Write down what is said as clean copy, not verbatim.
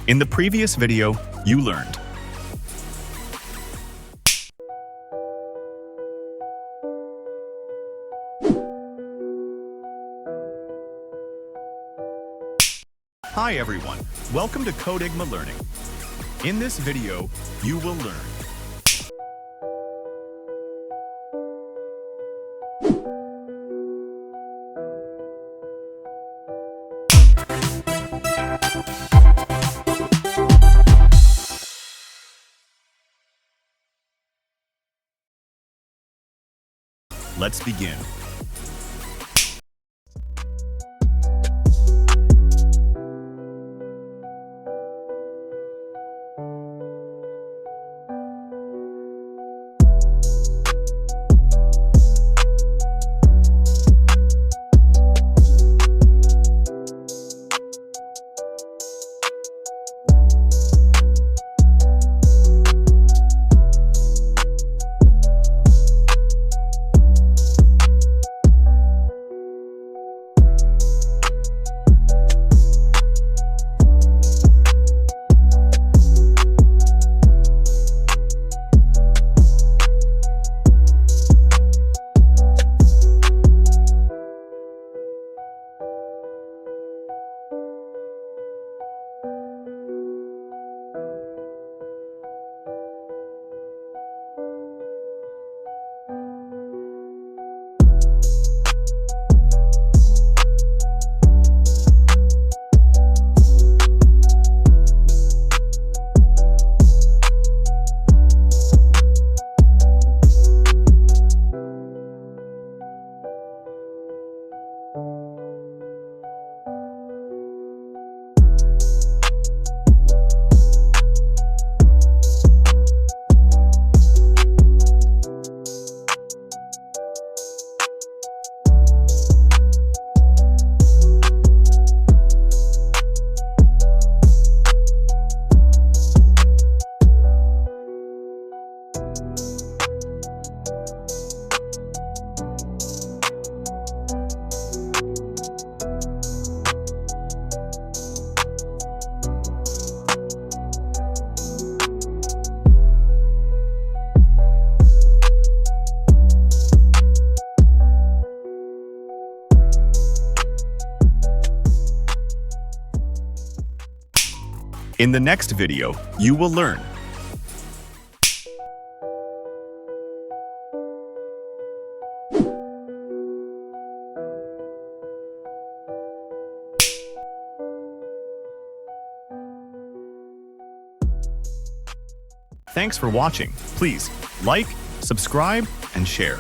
In the previous video, you learned Hi everyone, welcome to Codeigma Learning. In this video, you will learn Let's begin. In the next video, you will learn Thanks for watching. Please like, subscribe, and share.